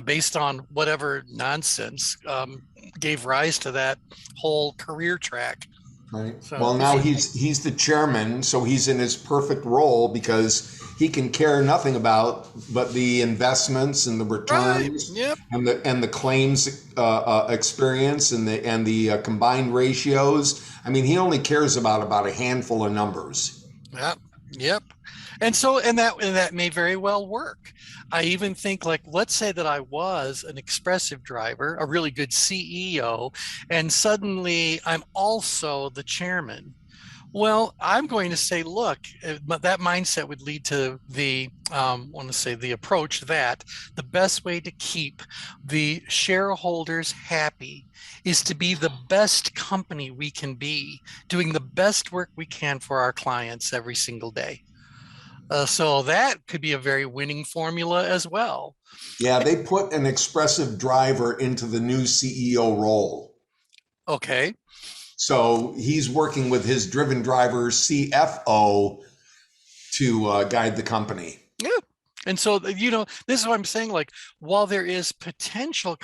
[SPEAKER 1] based on whatever nonsense gave rise to that whole career track?
[SPEAKER 4] Right.
[SPEAKER 1] So
[SPEAKER 4] Well, now he's the chairman, so he's in his perfect role because he can care nothing about but the investments and the
[SPEAKER 1] right.
[SPEAKER 4] returns
[SPEAKER 1] Yep.
[SPEAKER 4] and the claims experience and the combined ratios. I mean, he only cares about a handful of numbers.
[SPEAKER 1] Yep. Yep. And so, and that may very well work. I even think, like, let's say that I was an expressive driver, a really good CEO, and suddenly I'm also the chairman. Well, I'm going to say, look, but that mindset would lead to the, want to say the approach that the best way to keep the shareholders happy is to be the best company we can be, doing the best work we can for our clients every single day. So that could be a very winning formula as well.
[SPEAKER 4] Yeah, they put an expressive driver into the new CEO role.
[SPEAKER 1] Okay.
[SPEAKER 4] So he's working with his driven driver CFO to guide the company.
[SPEAKER 1] Yeah. And so, this is what I'm saying. Like, while there is potential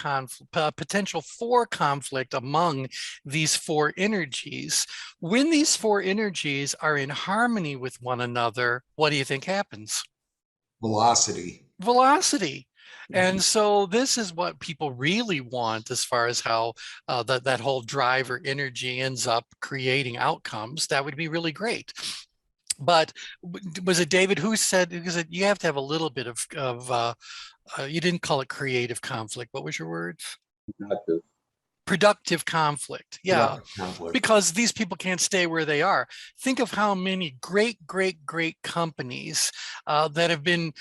[SPEAKER 1] potential for conflict among these four energies, when these four energies are in harmony with one another, what do you think happens?
[SPEAKER 4] Velocity.
[SPEAKER 1] Velocity. And so this is what people really want as far as how that whole driver energy ends up creating outcomes. That would be really great. But was it David who said, because you have to have a little bit of you didn't call it creative conflict. What was your word? Productive conflict. Yeah.
[SPEAKER 4] Productive conflict.
[SPEAKER 1] Because these people can't stay where they are. Think of how many great companies that have been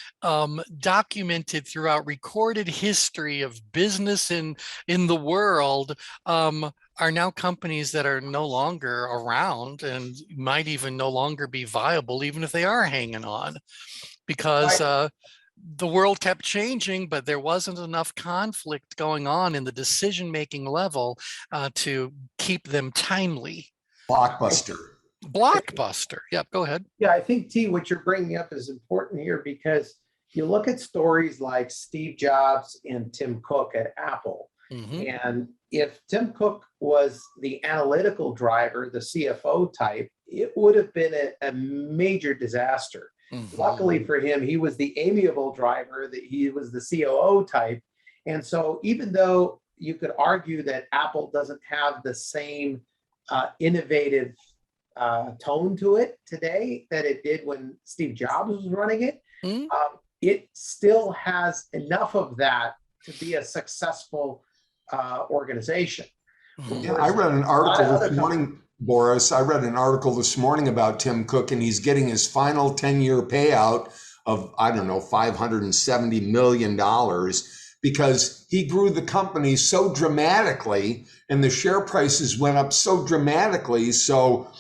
[SPEAKER 1] documented throughout recorded history of business in the world are now companies that are no longer around and might even no longer be viable, even if they are hanging on, because the world kept changing, but there wasn't enough conflict going on in the decision-making level to keep them timely.
[SPEAKER 4] Blockbuster.
[SPEAKER 1] Yep, go ahead.
[SPEAKER 8] Yeah, I think, T, what you're bringing up is important here because you look at stories like Steve Jobs and Tim Cook at Apple.
[SPEAKER 1] Mm-hmm.
[SPEAKER 8] And if Tim Cook was the analytical driver, the CFO type, it would have been a major disaster.
[SPEAKER 1] Mm-hmm.
[SPEAKER 8] Luckily for him, he was the amiable driver, that he was the COO type. And so even though you could argue that Apple doesn't have the same innovative tone to it today that it did when Steve Jobs was running it, it still has enough of that to be a successful organization.
[SPEAKER 4] Yeah, I read an article this morning, Boris. I read an article this morning about Tim Cook, and he's getting his final 10-year payout of, I don't know, $570 million because he grew the company so dramatically and the share prices went up so dramatically. So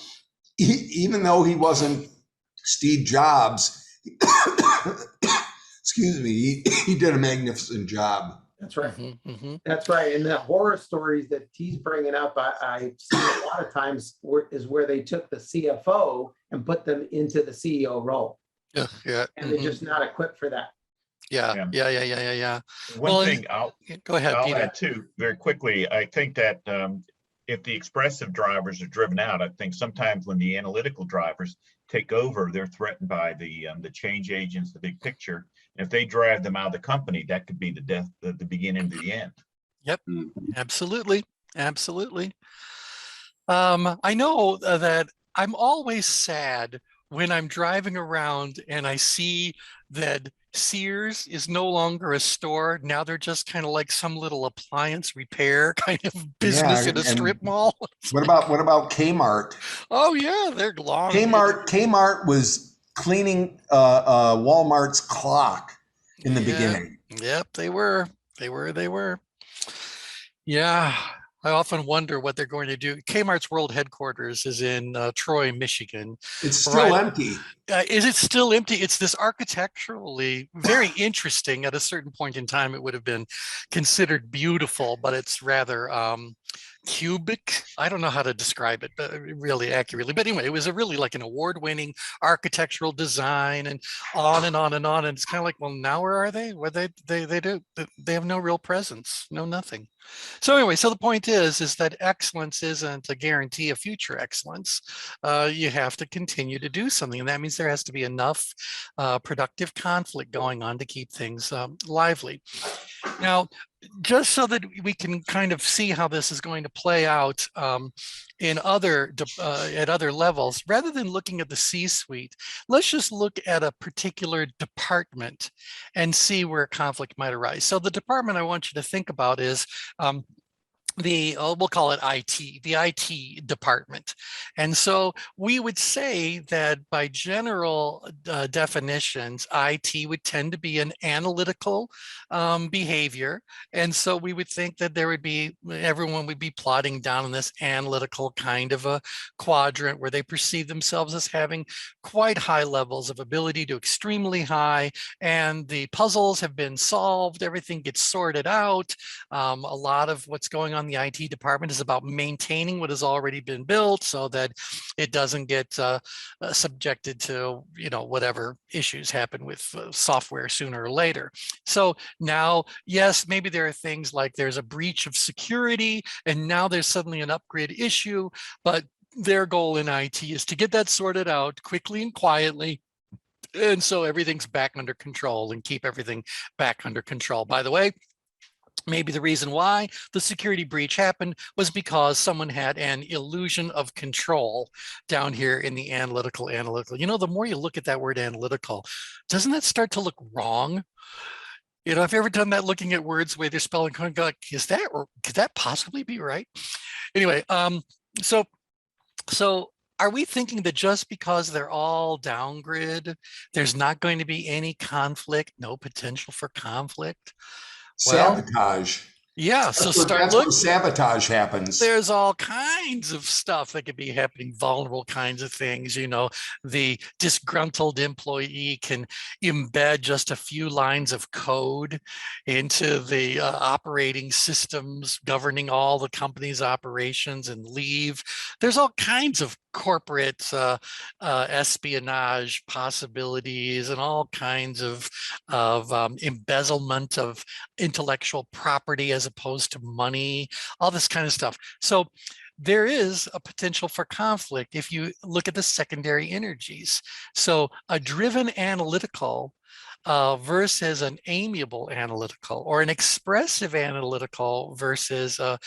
[SPEAKER 4] even though he wasn't Steve Jobs, excuse me, he did a magnificent job.
[SPEAKER 8] That's right.
[SPEAKER 1] Mm-hmm.
[SPEAKER 8] That's right. And the horror stories that he's bringing up, I've seen a lot of times is where they took the CFO and put them into the CEO role.
[SPEAKER 1] Yeah.
[SPEAKER 8] And they're just not equipped for that.
[SPEAKER 1] Yeah.
[SPEAKER 5] One thing
[SPEAKER 1] go ahead,
[SPEAKER 5] I'll
[SPEAKER 1] Peter.
[SPEAKER 5] add too, very quickly. I think that if the expressive drivers are driven out, I think sometimes when the analytical drivers take over, they're threatened by the change agents, the big picture. And if they drive them out of the company, that could be the death, the beginning to the end.
[SPEAKER 1] Yep, absolutely. I know that I'm always sad when I'm driving around and I see that Sears is no longer a store. Now they're just kind of like some little appliance repair kind of business in a strip mall.
[SPEAKER 4] What about Kmart?
[SPEAKER 1] Oh yeah, they're long.
[SPEAKER 4] Kmart was cleaning Walmart's clock in the beginning.
[SPEAKER 1] Yep, they were. Yeah. I often wonder what they're going to do. Kmart's world headquarters is in Troy, Michigan.
[SPEAKER 4] It's still empty.
[SPEAKER 1] Is it still empty? It's this architecturally very interesting. At a certain point in time, it would have been considered beautiful, but it's rather cubic. I don't know how to describe it really accurately, but anyway, it was a really like an award-winning architectural design, and on and on and on. And it's kind of like, well, now where are they? Where they have no real presence, no nothing. So anyway, so the point is that excellence isn't a guarantee of future excellence. You have to continue to do something, and that means there has to be enough productive conflict going on to keep things lively. Now, just so that we can kind of see how this is going to play out in at other levels, rather than looking at the C-suite, let's just look at a particular department and see where conflict might arise. So the department I want you to think about is we'll call it IT, the IT department. And so we would say that by general definitions, IT would tend to be an analytical behavior. And so we would think that everyone would be plotting down in this analytical kind of a quadrant where they perceive themselves as having quite high levels of ability to extremely high, and the puzzles have been solved, everything gets sorted out. A lot of what's going on in the IT department is about maintaining what has already been built so that it doesn't get subjected to, whatever issues happen with software sooner or later. So now, yes, maybe there are things like there's a breach of security and now there's suddenly an upgrade issue, but their goal in IT is to get that sorted out quickly and quietly. And so everything's back under control and keep everything back under control. By the way, maybe the reason why the security breach happened was because someone had an illusion of control down here in the analytical. The more you look at that word analytical, doesn't that start to look wrong? Have you ever done that, looking at words the way they're spelling, like, could that possibly be right? Anyway, so are we thinking that just because they're all down grid, there's not going to be any conflict, no potential for conflict?
[SPEAKER 4] Sabotage.
[SPEAKER 1] Yeah, so
[SPEAKER 4] that's where sabotage happens.
[SPEAKER 1] There's all kinds of stuff that could be happening, vulnerable kinds of things. The disgruntled employee can embed just a few lines of code into the operating systems governing all the company's operations and leave. There's all kinds of corporate espionage possibilities and all kinds of embezzlement of intellectual property as opposed to money, all this kind of stuff. So there is a potential for conflict if you look at the secondary energies. So a driven analytical versus an amiable analytical, or an expressive analytical versus a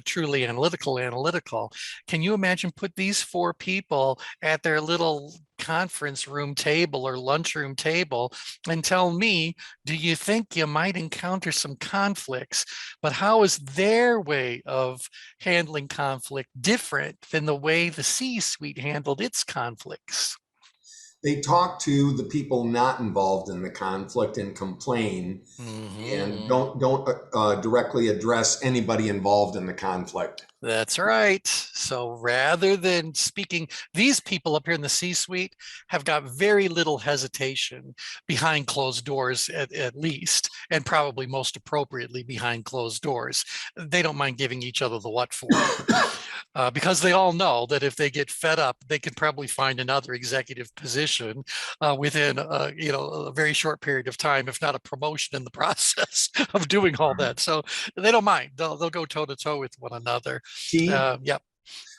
[SPEAKER 1] truly analytical. Can you imagine put these four people at their little conference room table or lunchroom table and tell me, do you think you might encounter some conflicts? But how is their way of handling conflict different than the way the C-suite handled its conflicts?
[SPEAKER 4] They talk to the people not involved in the conflict and complain, and don't directly address anybody involved in the conflict.
[SPEAKER 1] That's right. So rather than speaking, these people up here in the C-suite have got very little hesitation behind closed doors, at least, and probably most appropriately behind closed doors. They don't mind giving each other the what for. Because they all know that if they get fed up, they can probably find another executive position within a very short period of time, if not a promotion in the process of doing all that. So they don't mind. They'll go toe to toe with one another. Yep.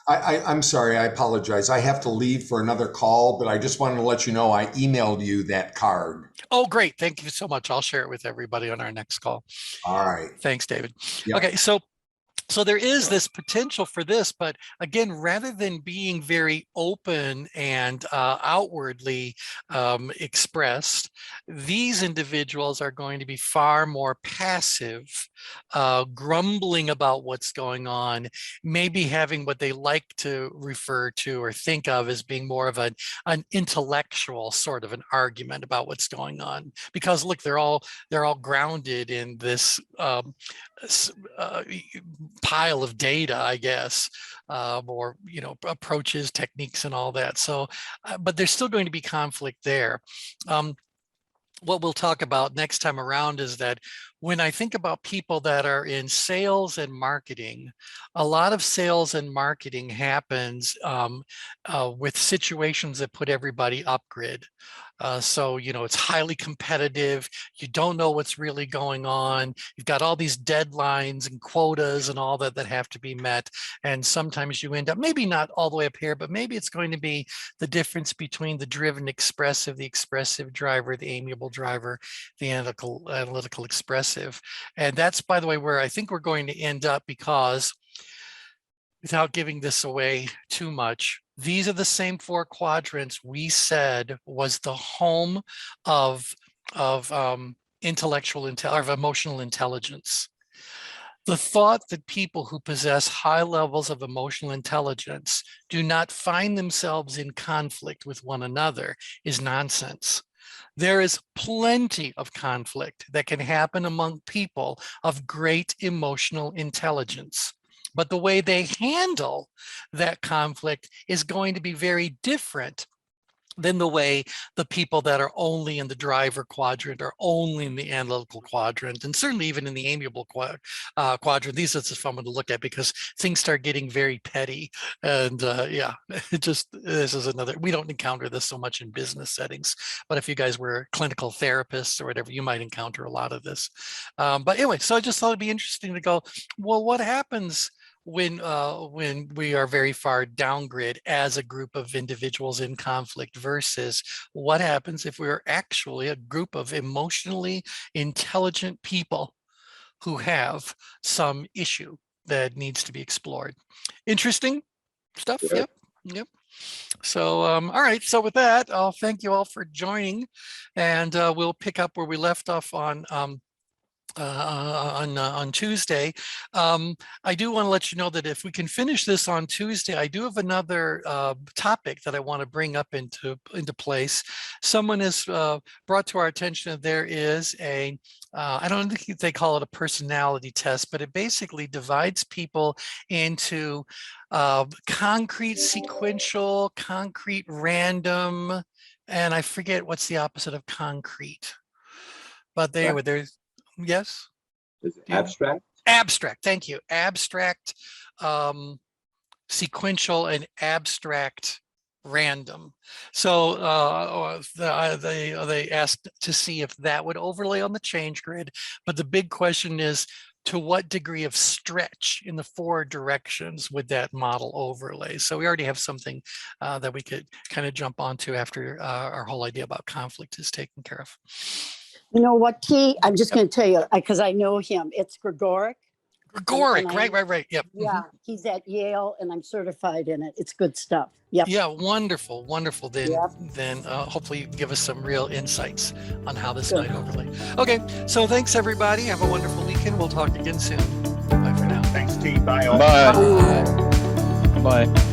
[SPEAKER 4] I'm sorry, I apologize. I have to leave for another call, but I just wanted to let you know I emailed you that card.
[SPEAKER 1] Oh, great. Thank you so much. I'll share it with everybody on our next call.
[SPEAKER 4] All right.
[SPEAKER 1] Thanks, David.
[SPEAKER 4] Yep.
[SPEAKER 1] Okay, so there is this potential for this, but again, rather than being very open and outwardly expressed, these individuals are going to be far more passive, grumbling about what's going on, maybe having what they like to refer to or think of as being more of an intellectual sort of an argument about what's going on. Because look, they're all grounded in this pile of data, I guess, or approaches, techniques, and all that. So, but there's still going to be conflict there. What we'll talk about next time around is that when I think about people that are in sales and marketing, a lot of sales and marketing happens with situations that put everybody up grid. So, it's highly competitive. You don't know what's really going on. You've got all these deadlines and quotas and all that have to be met. And sometimes you end up, maybe not all the way up here, but maybe it's going to be the difference between the driven expressive, the expressive driver, the amiable driver, the analytical expressive. And that's, by the way, where I think we're going to end up, because without giving this away too much, these are the same 4 quadrants we said was the home of emotional intelligence. The thought that people who possess high levels of emotional intelligence do not find themselves in conflict with one another is nonsense. There is plenty of conflict that can happen among people of great emotional intelligence. But the way they handle that conflict is going to be very different than the way the people that are only in the driver quadrant or only in the analytical quadrant, and certainly even in the amiable quadrant. These are just fun to look at because things start getting very petty. And this is another, we don't encounter this so much in business settings, but if you guys were clinical therapists or whatever, you might encounter a lot of this. But anyway, so I just thought it'd be interesting to go, well, what happens when we are very far down grid as a group of individuals in conflict versus what happens if we're actually a group of emotionally intelligent people who have some issue that needs to be explored. Interesting stuff. Yep. So, all right. So with that, I'll thank you all for joining, and we'll pick up where we left off on Tuesday. I do want to let you know that if we can finish this on Tuesday, I do have another topic that I want to bring up into place. Someone has brought to our attention that there is a I don't think they call it a personality test, but it basically divides people into concrete, sequential, concrete, random, and I forget what's the opposite of concrete. But there's yes.
[SPEAKER 6] Is it abstract?
[SPEAKER 1] Abstract. Thank you. Abstract, sequential, and abstract random. So they asked to see if that would overlay on the change grid. But the big question is, to what degree of stretch in the 4 directions would that model overlay? So we already have something that we could kind of jump onto after our whole idea about conflict is taken care of.
[SPEAKER 2] You know what, T? I'm just going to tell you, because I know him. It's Gregoric.
[SPEAKER 1] Gregoric, right. Yep.
[SPEAKER 2] Yeah, he's at Yale, and I'm certified in it. It's good stuff. Yep.
[SPEAKER 1] Yeah, wonderful. Then hopefully you can give us some real insights on how this might overlay. Okay, so thanks everybody. Have a wonderful weekend. We'll talk again soon. Bye for now.
[SPEAKER 5] Thanks, T. Bye all.
[SPEAKER 9] Bye. Bye.